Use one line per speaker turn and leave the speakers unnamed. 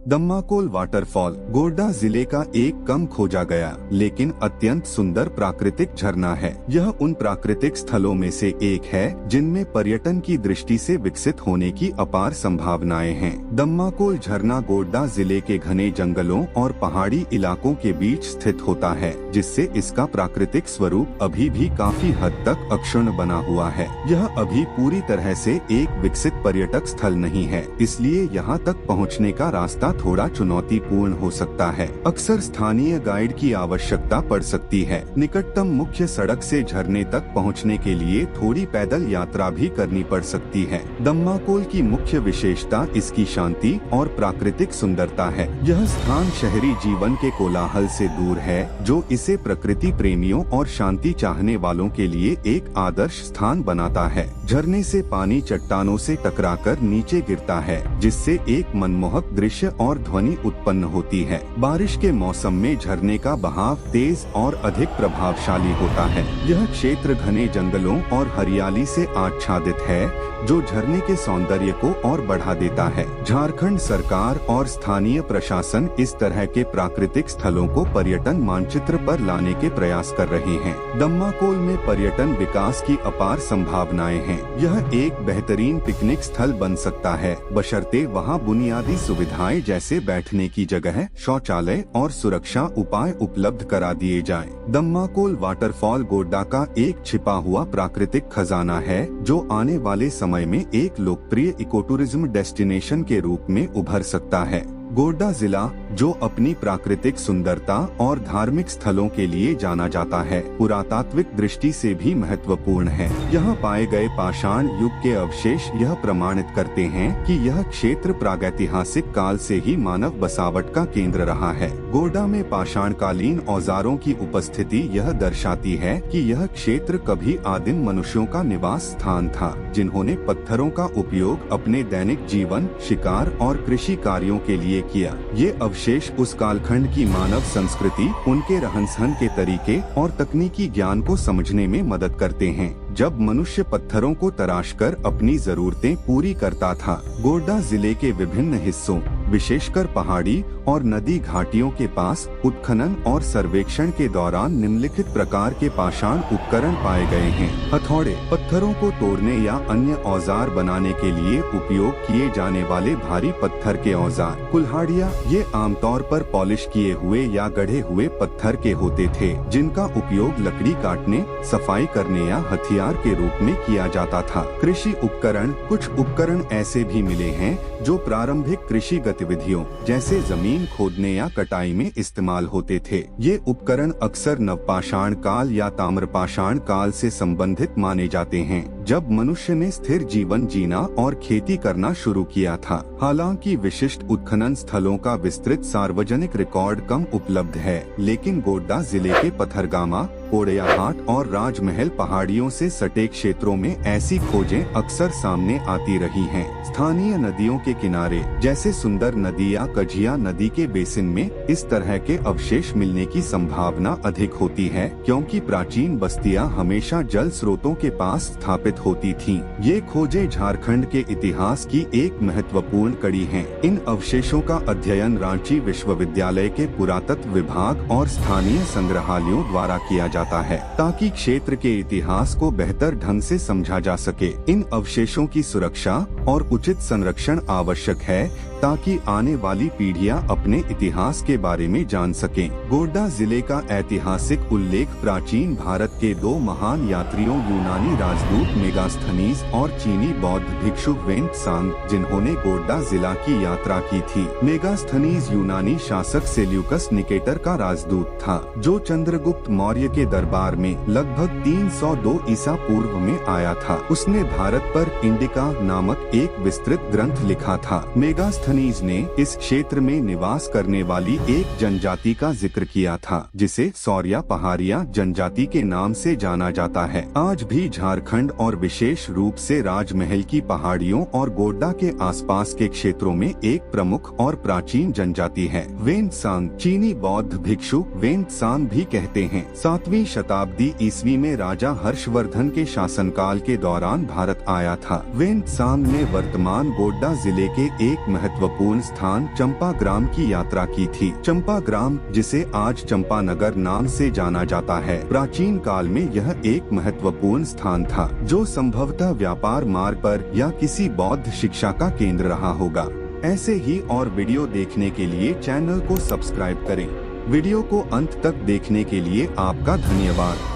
दम्माकोल waterfall Godda जिले का एक कम खोजा गया लेकिन अत्यंत सुंदर प्राकृतिक झरना है। यह उन प्राकृतिक स्थलों में से एक है जिनमें पर्यटन की दृष्टि से विकसित होने की अपार संभावनाएं हैं। दम्माकोल झरना गोड्डा जिले के घने जंगलों और पहाड़ी इलाकों के बीच स्थित होता है, जिससे इसका प्राकृतिक स्वरूप अभी भी काफी हद तक अक्षुण्ण बना हुआ है। यह अभी पूरी तरह से एक विकसित पर्यटक स्थल नहीं है, इसलिए यहाँ तक पहुँचने का रास्ता थोड़ा चुनौतीपूर्ण हो सकता है। अक्सर स्थानीय गाइड की आवश्यकता पड़ सकती है। निकटतम मुख्य सड़क से झरने तक पहुंचने के लिए थोड़ी पैदल यात्रा भी करनी पड़ सकती है। दम्माकोल की मुख्य विशेषता इसकी शांति और प्राकृतिक सुंदरता है। यह स्थान शहरी जीवन के कोलाहल से दूर है, जो इसे प्रकृति प्रेमियों और शांति चाहने वालों के लिए एक आदर्श स्थान बनाता है। झरने से पानी चट्टानों से टकराकर नीचे गिरता है, जिससे एक मनमोहक दृश्य और ध्वनि उत्पन्न होती है। बारिश के मौसम में झरने का बहाव तेज और अधिक प्रभावशाली होता है। यह क्षेत्र घने जंगलों और हरियाली से आच्छादित है, जो झरने के सौंदर्य को और बढ़ा देता है। झारखंड सरकार और स्थानीय प्रशासन इस तरह के प्राकृतिक स्थलों को पर्यटन मानचित्र पर लाने के प्रयास कर रहे हैं। दम्माकोल में पर्यटन विकास की अपार संभावनाएं हैं। यह एक बेहतरीन पिकनिक स्थल बन सकता है, बशर्ते वहां बुनियादी सुविधाएं जैसे बैठने की जगह, शौचालय और सुरक्षा उपाय उपलब्ध करा दिए जाएं। दम्माकोल वाटरफॉल गोड्डा का एक छिपा हुआ प्राकृतिक खजाना है, जो आने वाले समय में एक लोकप्रिय इकोटूरिज्म डेस्टिनेशन के रूप में उभर सकता है। गोड्डा जिला, जो अपनी प्राकृतिक सुंदरता और धार्मिक स्थलों के लिए जाना जाता है, पुरातात्विक दृष्टि से भी महत्वपूर्ण है। यहाँ पाए गए पाषाण युग के अवशेष यह प्रमाणित करते हैं कि यह क्षेत्र प्रागैतिहासिक काल से ही मानव बसावट का केंद्र रहा है। गोड्डा में पाषाणकालीन औजारों की उपस्थिति यह दर्शाती है कि यह क्षेत्र कभी आदिम मनुष्यों का निवास स्थान था, जिन्होंने पत्थरों का उपयोग अपने दैनिक जीवन, शिकार और कृषि कार्यों के लिए किया। ये अवशेष उस कालखंड की मानव संस्कृति, उनके रहन-सहन के तरीके और तकनीकी ज्ञान को समझने में मदद करते हैं, जब मनुष्य पत्थरों को तराशकर अपनी जरूरतें पूरी करता था। गोड्डा जिले के विभिन्न हिस्सों, विशेषकर पहाड़ी और नदी घाटियों के पास उत्खनन और सर्वेक्षण के दौरान निम्नलिखित प्रकार के पाषाण उपकरण पाए गए हैं। हथौड़े, पत्थरों को तोड़ने या अन्य औजार बनाने के लिए उपयोग किए जाने वाले भारी पत्थर के औजार। कुल्हाड़ियाँ, ये आमतौर पर पॉलिश किए हुए या गढ़े हुए पत्थर के होते थे, जिनका उपयोग लकड़ी काटने, सफाई करने या हथियार के रूप में किया जाता था। कृषि उपकरण, कुछ उपकरण ऐसे भी मिले हैं जो प्रारंभिक कृषि गतिविधियों जैसे जमीन खोदने या कटाई में इस्तेमाल होते थे। ये उपकरण अक्सर नवपाषाण काल या ताम्रपाषाण काल से संबंधित माने जाते हैं, जब मनुष्य ने स्थिर जीवन जीना और खेती करना शुरू किया था। हालांकि विशिष्ट उत्खनन स्थलों का विस्तृत सार्वजनिक रिकॉर्ड कम उपलब्ध है, लेकिन गोड्डा जिले के पथरगामा, कोड़ैयाहाट और राजमहल पहाड़ियों से सटे क्षेत्रों में ऐसी खोजें अक्सर सामने आती रही हैं। स्थानीय नदियों के किनारे जैसे सुंदर नदी या कझिया नदी के बेसिन में इस तरह के अवशेष मिलने की संभावना अधिक होती है, क्योंकि प्राचीन बस्तियां हमेशा जल स्रोतों के पास स्थापित होती थीं। ये खोजें झारखंड के इतिहास की एक महत्वपूर्ण कड़ी हैं। इन अवशेषों का अध्ययन रांची विश्वविद्यालय के पुरातत्व विभाग और स्थानीय संग्रहालयों द्वारा किया जाता है, ताकि क्षेत्र के इतिहास को बेहतर ढंग से समझा जा सके। इन अवशेषों की सुरक्षा और उचित संरक्षण आवश्यक है, ताकि आने वाली पीढ़ियां अपने इतिहास के बारे में जान सकें। गोड्डा जिले का ऐतिहासिक उल्लेख प्राचीन भारत के दो महान यात्रियों, यूनानी राजदूत मेगास्थनीज और चीनी बौद्ध भिक्षु वेंटसांग, जिन्होंने गोड्डा जिला की यात्रा की थी। मेगास्थनीज यूनानी शासक सेल्यूकस निकेटर का राजदूत था, जो चंद्रगुप्त मौर्य के दरबार में लगभग 302 ईसा पूर्व में आया था। उसने भारत पर इंडिका नामक एक विस्तृत ग्रंथ लिखा था। मेगास्थनीज ने इस क्षेत्र में निवास करने वाली एक जनजाति का जिक्र किया था, जिसे सौरिया पहाड़िया जनजाति के नाम से जाना जाता है। आज भी झारखंड और विशेष रूप से राजमहल की पहाड़ियों और गोड्डा के आसपास के क्षेत्रों में एक प्रमुख और प्राचीन जनजाति है। वेंटसांग, चीनी बौद्ध भिक्षु वेंटसांग भी कहते हैं, 7वीं शताब्दी ईस्वी में राजा हर्षवर्धन के शासनकाल के दौरान भारत आया था। वेंटसांग ने वर्तमान गोड्डा जिले के एक महत्वपूर्ण महत्वपूर्ण स्थान चंपाग्राम की यात्रा की थी। चंपाग्राम, जिसे आज चंपानगर नाम से जाना जाता है, प्राचीन काल में यह एक महत्वपूर्ण स्थान था, जो संभवतः व्यापार मार्ग पर या किसी बौद्ध शिक्षा का केंद्र रहा होगा। ऐसे ही और वीडियो देखने के लिए चैनल को सब्सक्राइब करें। वीडियो को अंत तक देखने के लिए आपका धन्यवाद।